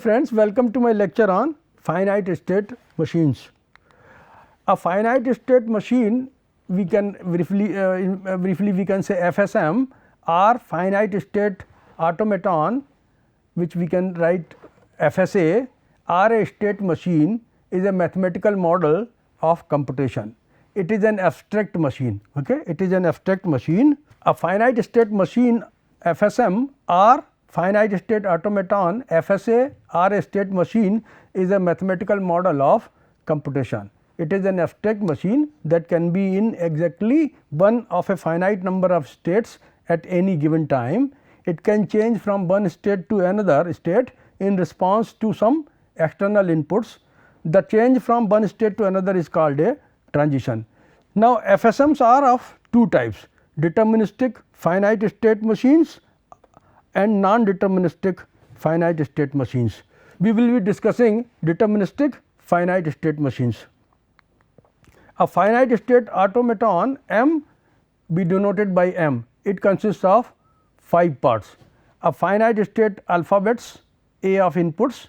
friends, welcome to my lecture on finite state machines. A finite state machine, we can briefly we can say FSM or finite state automaton, which we can write FSA, or a state machine is a mathematical model of computation. It is an abstract machine. Okay? It is an abstract machine. A finite state machine FSM or finite state automaton FSA or a state machine is a mathematical model of computation. It is an abstract machine that can be in exactly one of a finite number of states at any given time. It can change from one state to another state in response to some external inputs. The change from one state to another is called a transition. Now, FSMs are of two types: deterministic finite state machines and non-deterministic finite state machines. We will be discussing deterministic finite state machines. A finite state automaton M be denoted by M. It consists of 5 parts: a finite state alphabets A of inputs,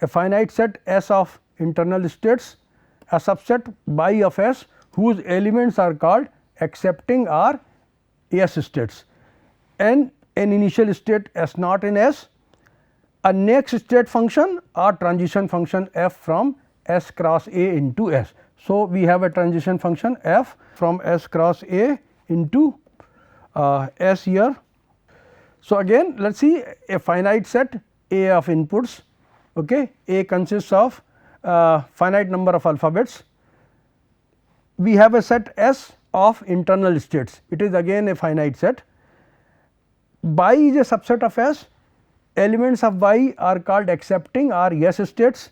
a finite set S of internal states, a subset by of S whose elements are called accepting or S states, and an initial state S naught in S, a next state function or transition function f from S cross A into S. So, we have a transition function f from S cross A into S here. So, again let us see a finite set A of inputs. Okay. A consists of finite number of alphabets. We have a set S of internal states. It is again a finite set. Y is a subset of S. Elements of Y are called accepting or yes states.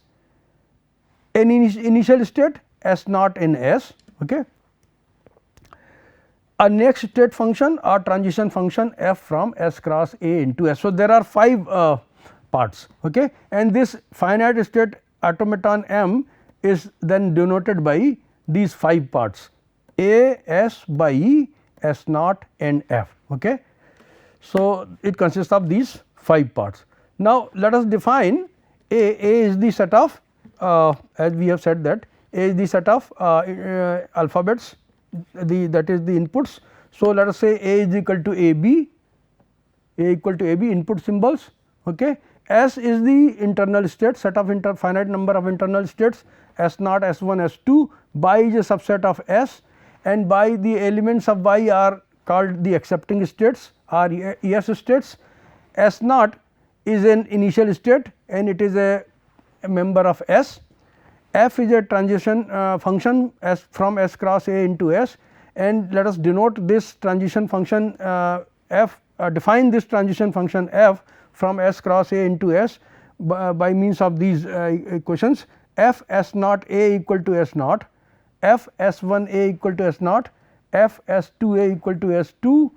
An initial state S naught in S. Okay. A next state function or transition function f from S cross A into S. So, there are 5 parts. Okay. And this finite state automaton M is then denoted by these 5 parts: A, S, by E, S naught and F. Okay. So, it consists of these 5 parts. Now, let us define A. A is the set of as we have said that A is the set of alphabets, that is the inputs. So, let us say A is equal to AB, A equal to AB input symbols. Okay. S is the internal state, set of finite number of internal states S naught, S1, S2. Y is a subset of S, and by the elements of Y are called the accepting states or yes states. S naught is an initial state and it is a member of S. F is a transition function S from S cross A into S, and let us denote this transition function f define this transition function f from S cross A into S by means of these equations: f S naught A equal to S naught, f S1 A equal to S naught, f S2 A equal to S2,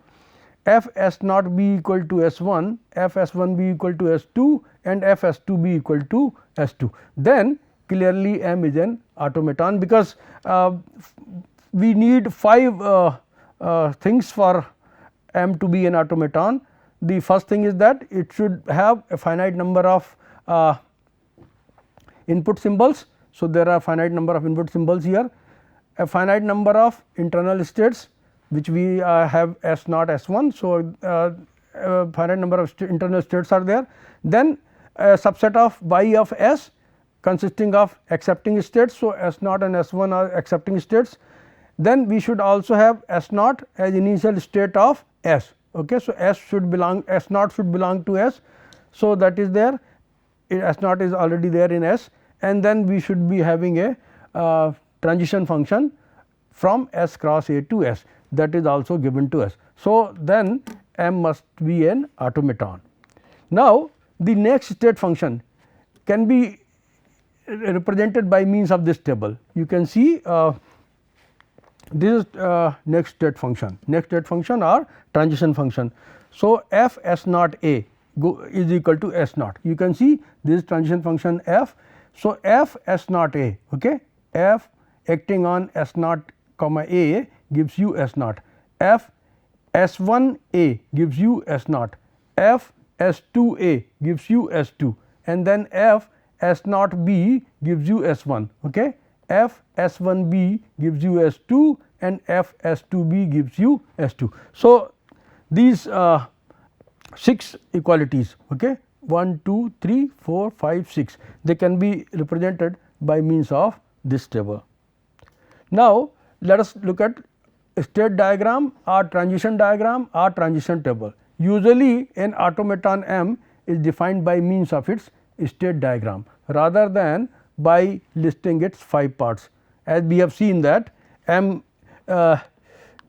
f S naught B equal to S1, f S1 B equal to S2, and f S2 B equal to S2. Then clearly M is an automaton, because we need 5 things for M to be an automaton. The first thing is that it should have a finite number of input symbols. So, there are finite number of input symbols here, a finite number of internal states which we have S naught, S1. So, a finite number of internal states are there. Then a subset of Y of S consisting of accepting states. So, S naught and S1 are accepting states. Then we should also have S naught as initial state of S. Okay. So, S naught should belong to S. So, that is there, S naught is already there in S, and then we should be having a transition function from S cross A to S, that is also given to us. So, then M must be an automaton. Now, the next state function can be represented by means of this table. You can see this is next state function or transition function. So, f S naught A is equal to S naught. You can see this transition function f. So, f S naught A, okay, f acting on S naught comma A gives you S naught, f S1 A gives you S naught, f S2 A gives you S2, and then f S naught b gives you S1. Okay? F S1 b gives you S2 and f S2 b gives you S2. So, these 6 equalities, okay, 1, 2, 3, 4, 5, 6, they can be represented by means of this table. Now, let us look at state diagram or transition diagram or transition table. Usually an automaton M is defined by means of its state diagram rather than by listing its 5 parts, as we have seen that M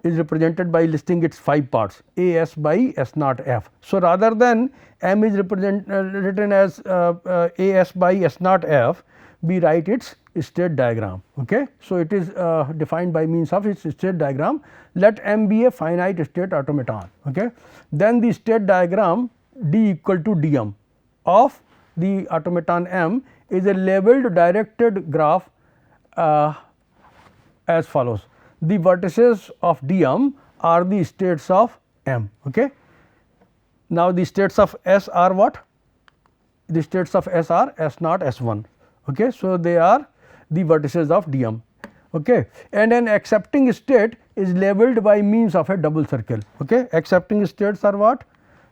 is represented by listing its 5 parts A S by S naught F. So, rather than M is written as A S by S naught F, we write its state diagram. Okay? So, it is defined by means of its state diagram. Let M be a finite state automaton. Okay? Then the state diagram D equal to D M of the automaton M is a labeled directed graph as follows. The vertices of D M are the states of M. Okay? Now, the states of S are what? The states of S are S naught S 1. Okay? So, they are the vertices of D M. Okay? And an accepting state is labeled by means of a double circle. Okay? Accepting states are what?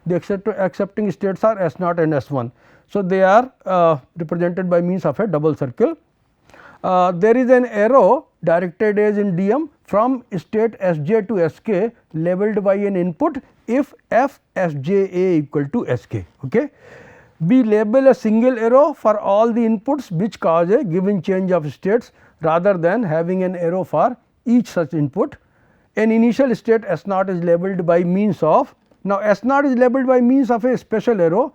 The accepting states are S naught and S 1. So, they are represented by means of a double circle. There is an arrow directed as in D M from state S j to S k labeled by an input if f S j a equal to S k. Okay? We label a single arrow for all the inputs which cause a given change of states rather than having an arrow for each such input. An initial state S naught is labeled by means of, now S naught is labeled by means of a special arrow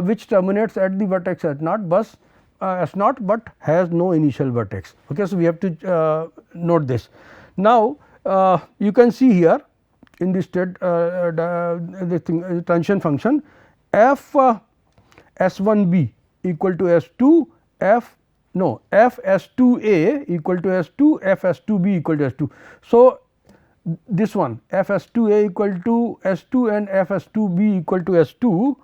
which terminates at the vertex S naught bus S naught, but has no initial vertex. Okay? So, we have to note this. Now, you can see here in the state transition function f S1 b equal to S2 f S2 a equal to S2 f S2 b equal to S2. So, this one f S2 a equal to S2 and f S2 b equal to S2,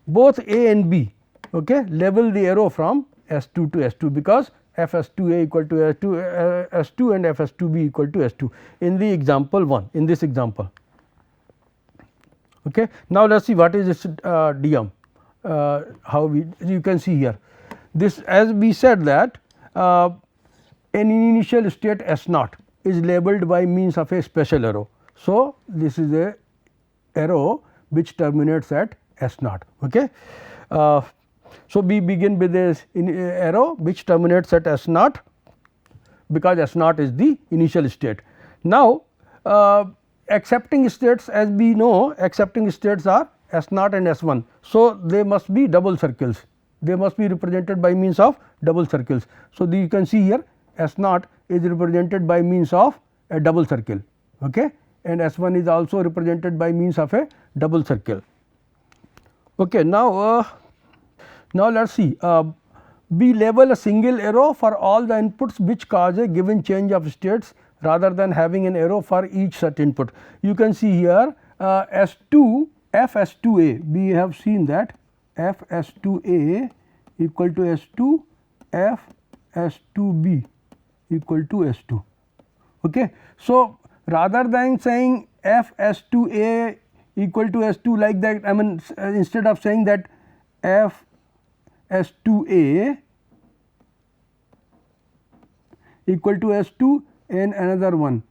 both a and b, okay, label the arrow from S2 to S2 because f S2 a equal to S2 and f S2 b equal to S2 in the example 1, in this example. Okay. Now, let us see what is this DM, how you can see here this, as we said that an initial state S naught is labeled by means of a special arrow. So, this is a arrow which terminates at S naught. Okay. So, we begin with this arrow which terminates at S naught because S naught is the initial state. Now, accepting states, as we know, accepting states are S naught and S 1. So, they must be double circles, they must be represented by means of double circles. So, you can see here S naught is represented by means of a double circle, okay, and S 1 is also represented by means of a double circle. Okay. Now, now let us see, we label a single arrow for all the inputs which cause a given change of states rather than having an arrow for each such input. You can see here S2 f S2 a, we have seen that f S2 a equal to S2 f S2 b equal to S2. Okay. So, rather than saying f S2 a equal to S2 like that, I mean instead of saying that f S2 a equal to S2 and another one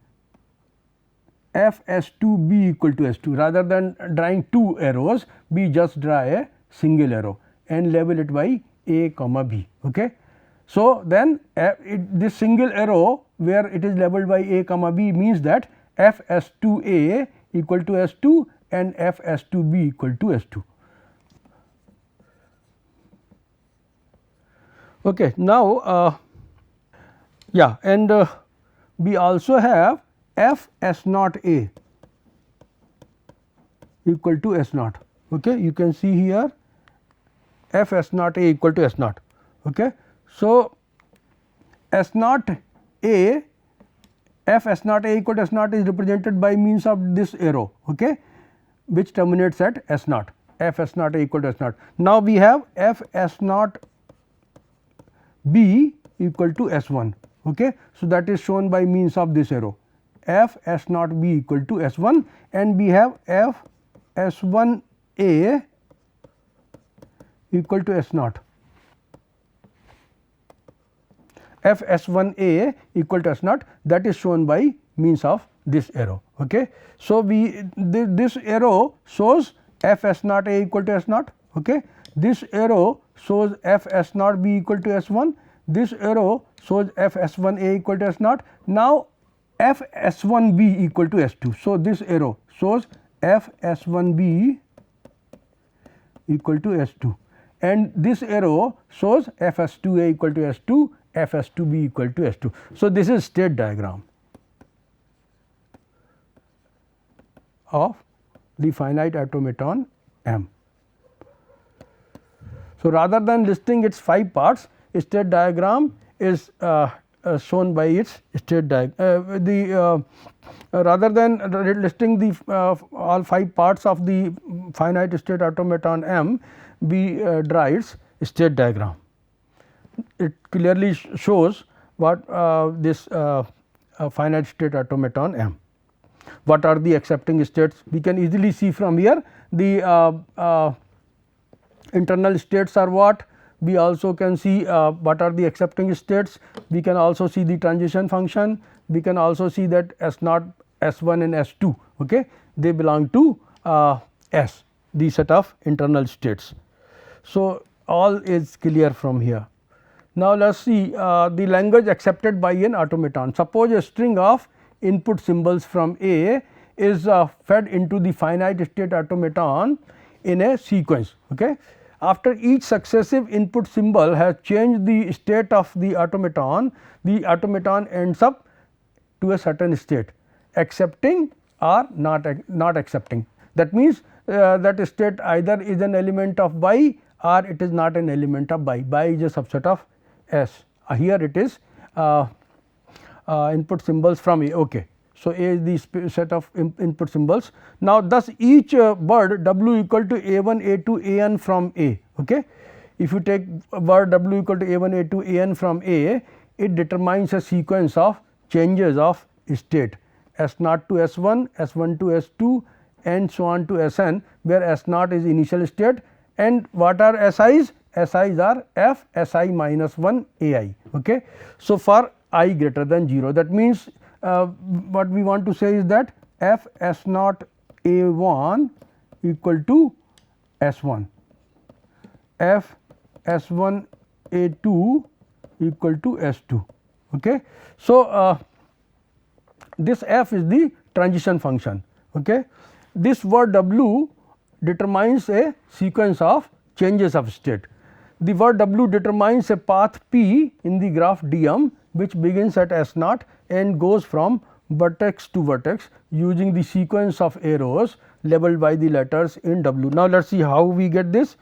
f S2 b equal to S2, rather than drawing 2 arrows, we just draw a single arrow and label it by a comma b. Okay. So, then this single arrow where it is labeled by a comma b means that f S2 a equal to S2 and f S2 b equal to S2. Okay. Now, yeah, and we also have f S naught a equal to S naught. Okay. You can see here f S naught a equal to S naught. Okay. So, S naught a, f S naught a equal to S naught is represented by means of this arrow, okay, which terminates at S naught. f s naught a equal to s naught. Now, we have f s naught b equal to s 1. Okay. So, that is shown by means of this arrow, f s naught b equal to s 1, and we have f s 1 a equal to s naught, f s 1 a equal to s naught, that is shown by means of this arrow. Okay. So, this arrow shows f s naught a equal to s naught. Okay. This arrow shows f s naught b equal to s 1, this arrow shows f s 1 a equal to s naught. Now, f s 1 b equal to s 2. So, this arrow shows f s 1 b equal to s 2, and this arrow shows f s 2 a equal to s 2, f s 2 b equal to s 2. So, this is state diagram of the finite automaton M. So, rather than listing its 5 parts, state diagram is shown by its state diagram. Rather than listing the all 5 parts of the finite state automaton M, we draw its state diagram. It clearly shows what this finite state automaton M. What are the accepting states? We can easily see from here the internal states are what. We also can see what are the accepting states. We can also see the transition function. We can also see that S naught, S 1 and S 2, okay, they belong to S, the set of internal states. So, all is clear from here. Now, let us see the language accepted by an automaton. Suppose a string of input symbols from A is fed into the finite state automaton in a sequence. Okay. After each successive input symbol has changed the state of the automaton ends up to a certain state, accepting or not accepting. That means, that state either is an element of Y or it is not an element of Y. Y is a subset of S. Here it is input symbols from A. Okay. So, A is the set of input symbols. Now, thus each word W equal to A1, A2, An from A. Okay. If you take word W equal to A1, A2, An from A, it determines a sequence of changes of state S naught to S 1, S 1 to S 2 and so on to S n, where S naught is initial state, and what are SIs? SIs are F Si minus 1 Ai. Okay. So, for I greater than 0, that means, what we want to say is that f s naught a 1 equal to s 1, f s 1 a 2 equal to s 2. Okay. So, this f is the transition function. Okay. This word W determines a sequence of changes of state. The word W determines a path P in the graph DM, which begins at S naught and goes from vertex to vertex using the sequence of arrows labeled by the letters in W. Now, let us see how we get this.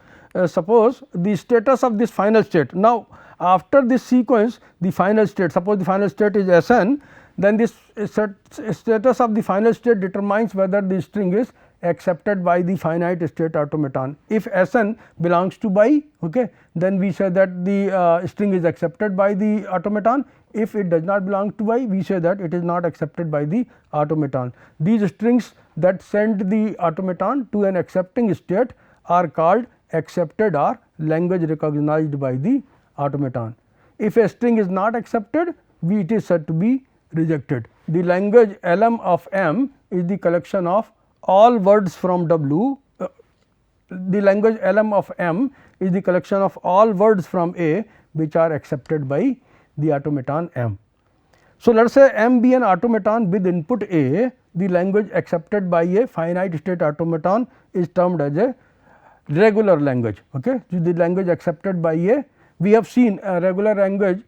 Suppose the status of this final state. Now, after this sequence, the final state, suppose the final state is S n, then this status of the final state determines whether the string is accepted by the finite state automaton. If S n belongs to Y, okay, then we say that the string is accepted by the automaton. If it does not belong to Y, we say that it is not accepted by the automaton. These strings that send the automaton to an accepting state are called accepted or language recognized by the automaton. If a string is not accepted, it is said to be rejected. The language LM of M is the collection of all words from W. The language LM of M is the collection of all words from A which are accepted by the automaton M. So, let us say M be an automaton with input A, the language accepted by a finite state automaton is termed as a regular language. Okay. So, the language accepted by a, we have seen a regular language,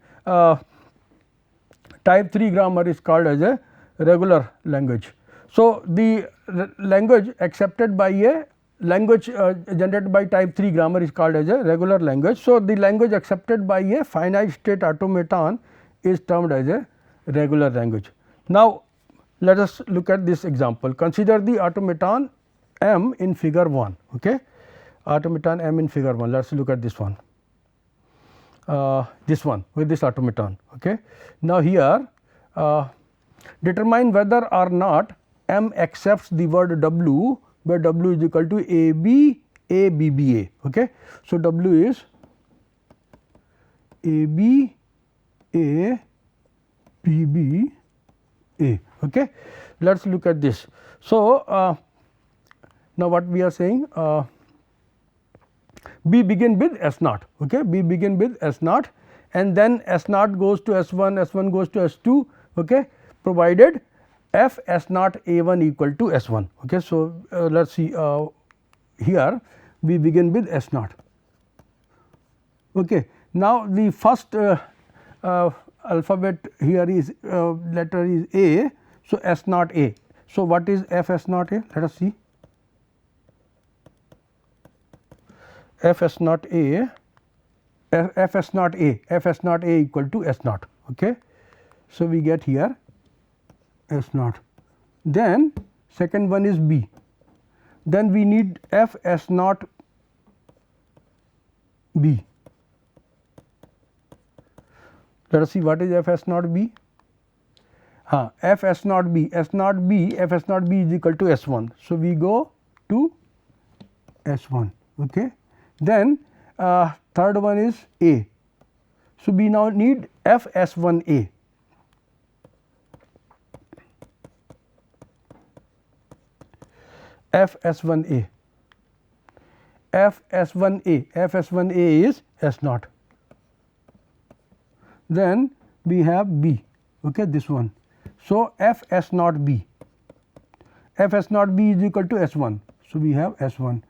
type 3 grammar is called as a regular language. So, the language accepted by a language generated by type 3 grammar is called as a regular language. So, the language accepted by a finite state automaton is termed as a regular language. Now, let us look at this example. Consider the automaton M in figure 1. Okay. automaton M in figure 1. Let us look at this one. This one with this automaton. Okay. Now, here determine whether or not M accepts the word W, where W is equal to A B A B B A. Okay. So, W is A B A B B A. Okay. Let us look at this. So, now what we are saying, B begin with S naught. Okay. B begin with S naught, and then S naught goes to S 1, S 1 goes to S 2, okay, provided F S naught A 1 equal to S 1. Okay. So, let us see here we begin with S naught. Okay. Now, the first alphabet here is letter is A. So, S naught A. So, what is F S naught A? Let us see. F S naught A, F S naught A, F S naught A equal to S naught. Okay. So, we get here S naught. Then second one is B. Then we need F S naught B. Let us see what is F S naught B. F S naught B, S naught B, F S naught B is equal to S 1. So, we go to S 1. Okay. Then third one is A. So, we now need F S 1 A. F S 1 A. F S 1 A, F S 1 A is S naught. Then we have B, okay, this one. So, F S naught B, F S naught B is equal to S 1. So, we have S 1,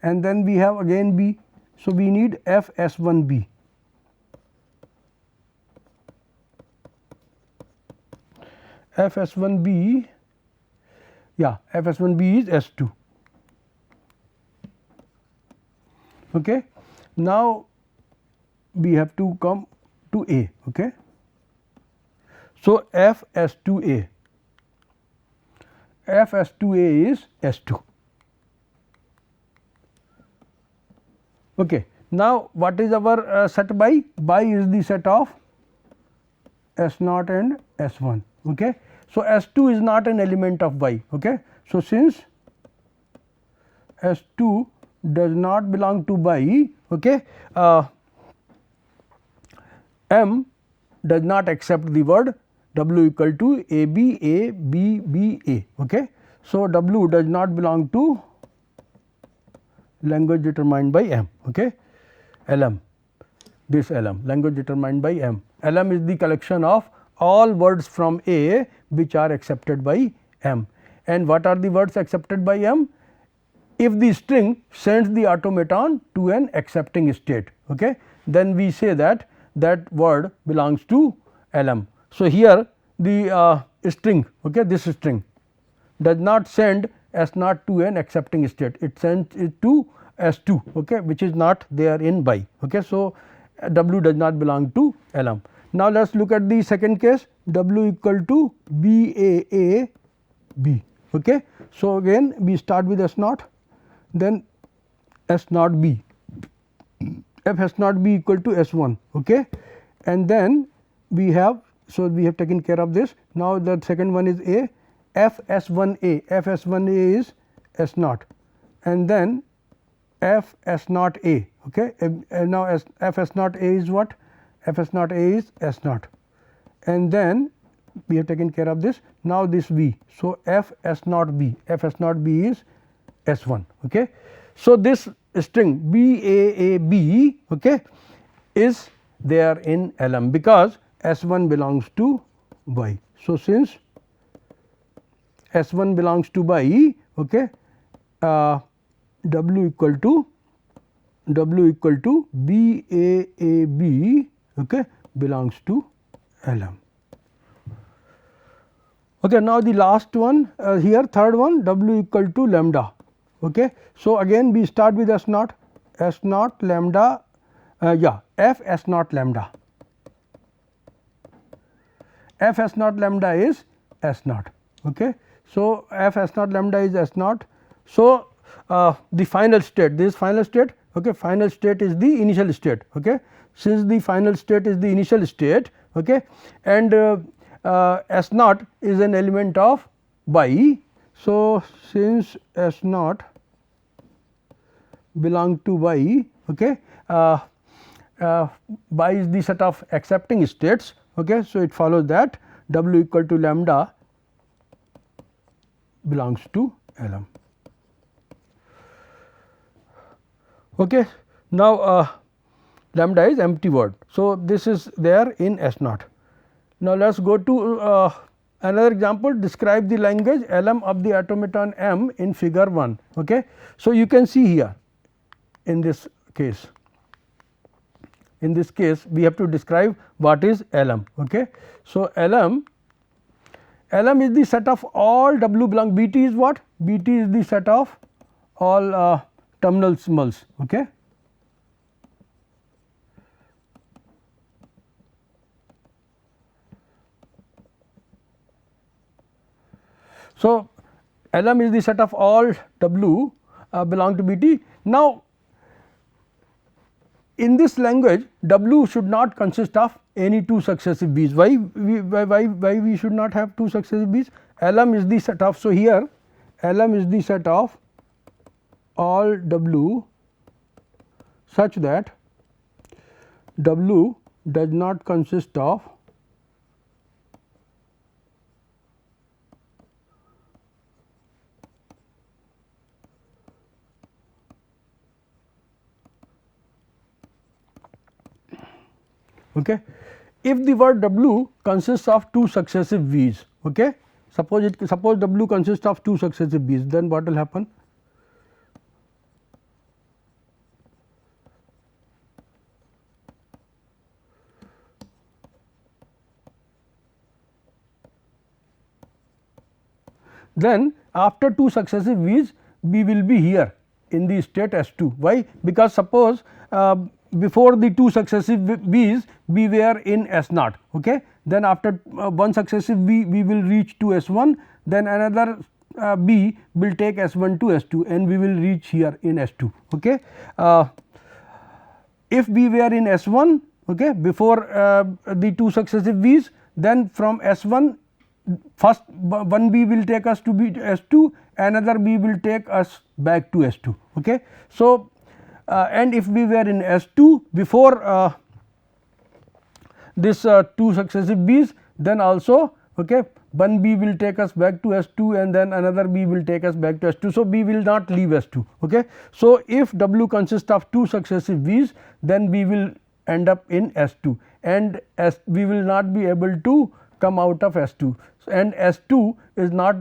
and then we have again B. So, we need F S 1 B. F S 1 B, yeah, F S 1 B is S 2. Okay. Now, we have to come to A. Okay. So, F S 2 A, F S 2 A is S 2. Okay. Now, what is our set by? By is the set of S naught and S 1. Okay. So, S 2 is not an element of Y. Okay. So, since S 2 does not belong to Y, okay, M does not accept the word W equal to A B A B B A. Okay. So, W does not belong to language determined by M. Okay. LM, this LM, language determined by M. LM is the collection of all words from A which are accepted by M. And what are the words accepted by M? If the string sends the automaton to an accepting state, okay, then we say that that word belongs to LM. So, here the string, okay, this string does not send S naught to an accepting state, it sends it to S 2, okay, which is not there in Y. Okay. So, W does not belong to LM. Now, let us look at the second case, W equal to B A A B. Okay. So, again we start with S naught, then S naught B, F S naught B equal to S 1, okay, and then we have, so we have taken care of this. Now, the second one is A, F S 1 A, F S 1 A is S naught, and then F S naught A, okay, and now F S naught A is what? F S naught A is S naught, and then we have taken care of this. Now, this B, so F S naught B, F S naught B is S 1. Okay. So, this string B A A B, okay, is there in LM because S 1 belongs to Y. So, since S 1 belongs to Y, okay, W equal to B A A B, okay, belongs to LM. Okay. Now, the last one here, third one, W equal to lambda. Okay. So, again we start with S naught, lambda, F S naught lambda, F S naught lambda is S naught. Okay. So, F S naught lambda is S naught. So, the final state, this final state, okay, final state is the initial state. Okay. Since the final state is the initial state, okay, and S naught is an element of Y. So, since S naught belong to Y, okay, Y is the set of accepting states. Okay. So, it follows that W equal to lambda belongs to Lm. Okay. Now, lambda is empty word. So, this is there in S naught. Now, let us go to another example. Describe the language Lm of the automaton M in figure 1. Okay. So, you can see here in this case. In this case, we have to describe what is Lm. Okay. So, Lm is the set of all W belong, Bt is what? Bt is the set of all terminal symbols. Okay. So, Lm is the set of all W belong to Bt. Now, in this language W should not consist of any two successive Bs. Why we should not have two successive Bs? Lm is the set of, so here Lm is the set of all W such that W does not consist of okay. If the word W consists of two successive V's, okay, suppose W consists of two successive B's, then what will happen? Then after two successive V's, B will be here in the state S2. Why? Because suppose before the two successive B's, B were in S naught. Okay. Then after one successive B, we will reach to S1, then another B will take S1 to S2 and we will reach here in S2. Okay. If B were in S1, okay, before the two successive B's, then from S1 first one B will take us to S2, another B will take us back to S2. Okay. So, and if we were in S2 before this two successive B's, then also okay, one B will take us back to S2 and then another B will take us back to S2. So, B will not leave S2. Okay. So, if W consists of two successive B's, then B will end up in S2 and we will not be able to come out of S2, and S2 is not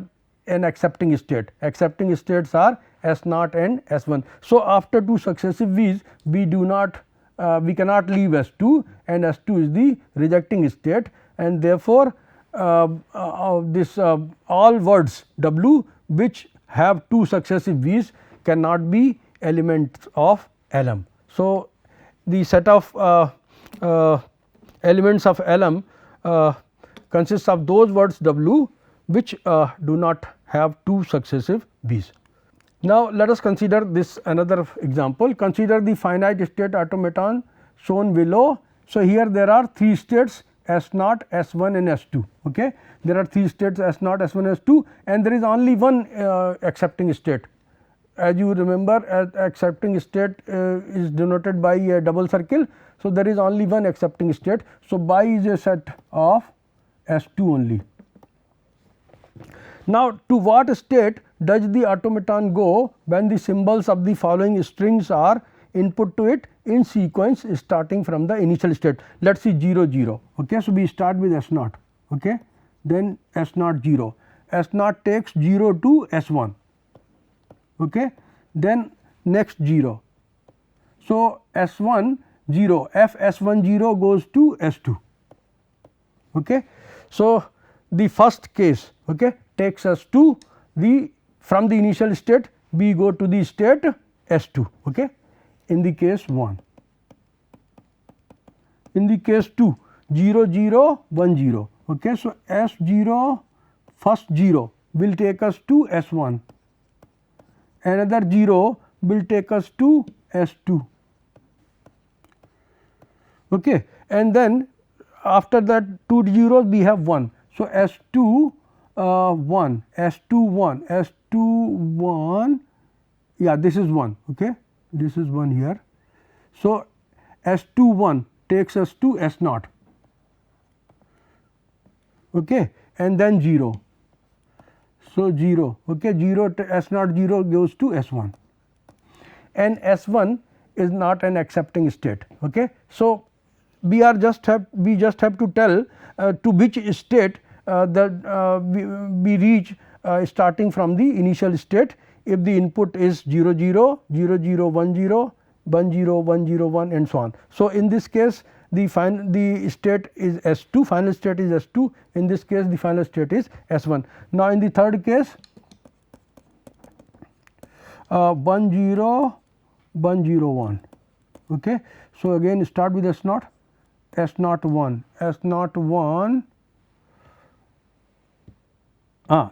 an accepting state. Accepting states are S0 and S1. So, after two successive V's, we cannot leave S2 and S2 is the rejecting state, and therefore, this all words W which have two successive V's cannot be elements of Lm. So, the set of elements of Lm consists of those words W which do not have two successive B's. Now, let us consider this another example. Consider the finite state automaton shown below. So, here there are three states S0, S1 and S2. Okay. There are three states S0, S1, S2 and there is only one accepting state. As you remember, accepting state is denoted by a double circle. So, there is only one accepting state. So, Y is a set of S2 only. Now, to what state does the automaton go when the symbols of the following strings are input to it in sequence starting from the initial state? Let us see 0 0. Okay. So, we start with S0, okay. Then S0 0, S0 takes 0 to S1, okay. Then next 0. So, S1 0, F S1 0 goes to S2. Okay. So, the first case, okay, takes us to the from the initial state we go to the state S2, okay, in the case 1. In the case 2, 0 0 1 0, okay. So, S0 first 0 will take us to S1, another 0 will take us to S2. Okay. And then after that 2 zeros we have 1. So, S2 1, S2 1, S2 1, yeah, this is 1, okay. This is 1 here. So, S2 1 takes us to S naught, okay, and then 0. So, 0, okay, 0 to S naught 0 goes to S1, and S1 is not an accepting state. Okay. So, we just have to tell to which state that we reach starting from the initial state. If the input is 0 0, 0 0 1 0, 1 0 1 0 1 and so on. So, in this case the state is S2, final state is S2, in this case the final state is S1. Now, in the third case 1 0 1 0 1. Okay. So, again start with S naught, S naught 1, S naught 1,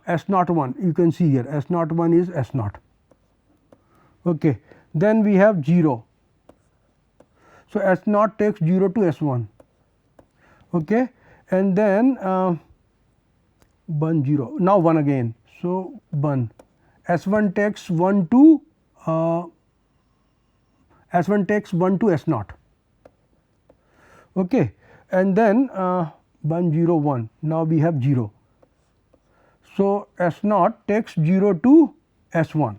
S naught 1, you can see here S naught 1 is S naught. Okay. Then we have 0. So, S naught takes 0 to S1, okay. And then 1 0, now 1 again. So, 1, S1 takes 1 to S1 takes 1 to S naught, okay. And then 1 0 1, now we have 0. So, S naught takes 0 to S1,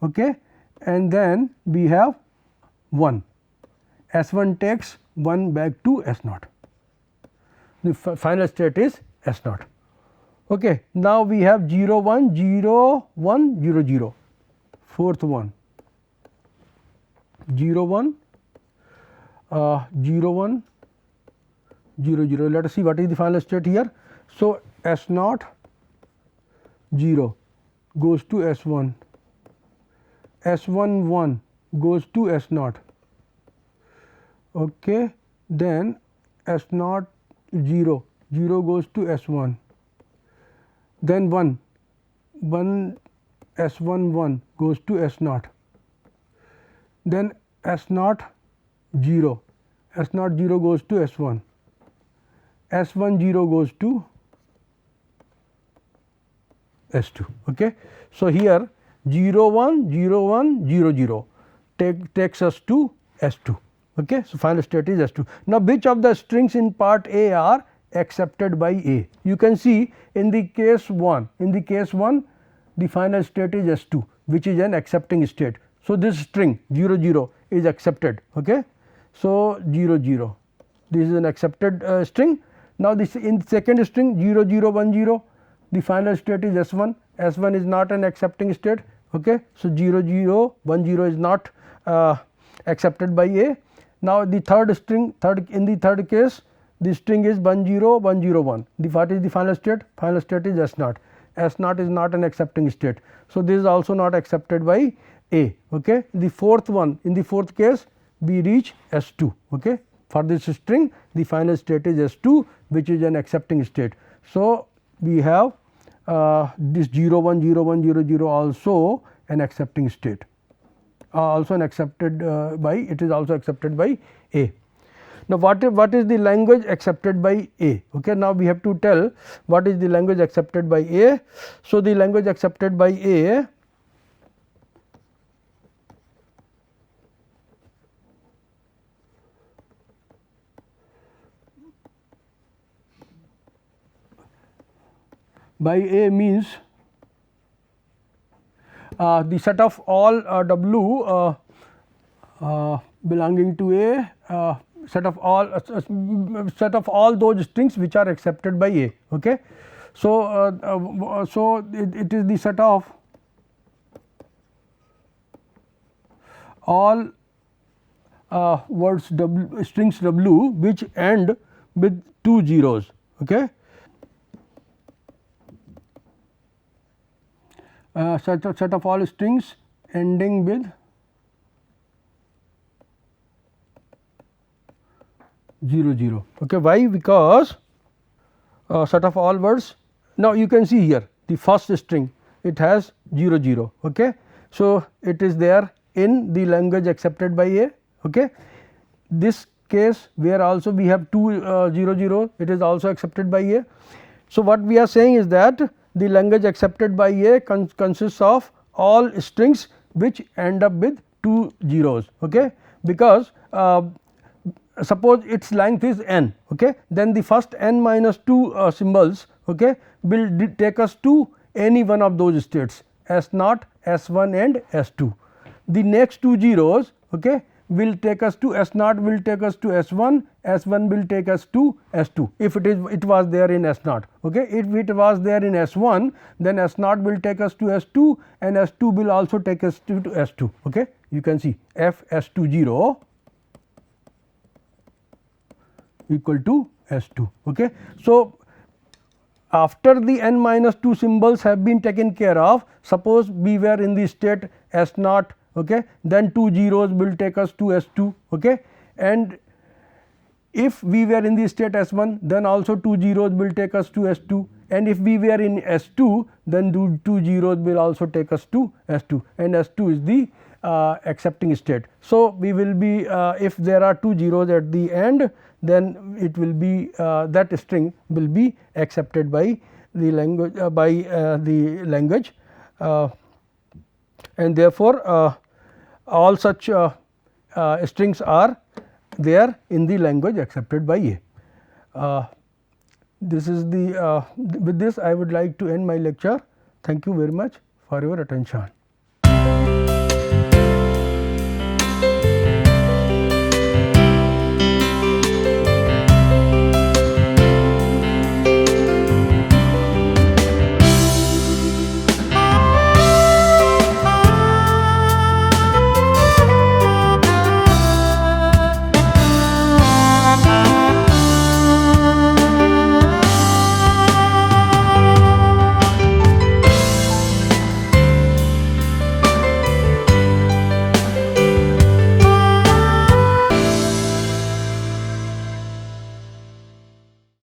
okay. And then we have 1, S1 takes 1 back to S naught, the final state is S naught. Okay. Now, we have 0 1 0 1 0 0, fourth one 0 1 0 1 0 0. Let us see what is the final state here. So, S naught 0 goes to S1, S1 1 goes to S naught, okay. Then S naught 0 0 goes to S1, then 1 S1 1 goes to S naught, then S naught 0 goes to S1, S1 0 goes to S2. Okay. So, here 0 1 0 1 0 0 takes us to S2. Okay. So, final state is S2. Now, which of the strings in part A are accepted by A? You can see in the case 1, the final state is S2, which is an accepting state. So, this string 0 0 is accepted. Okay. So, 0 0, this is an accepted string. Now, this in second string 0 0 1 0, the final state is S1, S1 is not an accepting state. Okay. So, 0 0 1 0 is not accepted by A. Now, the third string, in the third case, the string is 1 0 1 0 1. What is the final state? Final state is S naught. S naught is not an accepting state. So, this is also not accepted by A. Okay. The fourth one, in the fourth case, we reach S2. Okay. For this string, the final state is S2, which is an accepting state. So, we have this 0 1 0 1 0 0 also an accepting state, also an accepted by, it is also accepted by A. Now, what is the language accepted by A? Okay. Now, we have to tell what is the language accepted by A. So, the language accepted by A means the set of all W belonging to A, set of all those strings which are accepted by A. Okay. So, so it is the set of all words W, strings W which end with 2 zeros. Okay. Set of all strings ending with 0 0. Okay. Why? Because set of all words, now you can see here the first string it has 0 0. Okay. So, it is there in the language accepted by A. Okay. This case where also we have 2 0 0, it is also accepted by A. So, what we are saying is that the language accepted by A consists of all strings which end up with 2 zeros. Okay. Because suppose its length is n, okay, then the first n minus 2 symbols, okay, will take us to any one of those states S naught, S1 and S2. The next 2 zeros, okay, will take us to S naught will take us to S1, S1 will take us to S2 if it was there in S naught. Okay. If it was there in S1, then S naught will take us to S2 and S2 will also take us to S2. Okay. You can see F S2 0 equal to S2. Okay. So, after the n minus 2 symbols have been taken care of, suppose we were in the state S naught, okay, then 2 zeros will take us to S2, okay, and if we were in the state S1, then also 2 zeros will take us to S2, and if we were in S2, then 2 zeros will also take us to S2, and S2 is the accepting state. So, we will be if there are 2 zeros at the end, then it will be that string will be accepted by the language and therefore, all such strings are there in the language accepted by A. This is the with this I would like to end my lecture. Thank you very much for your attention.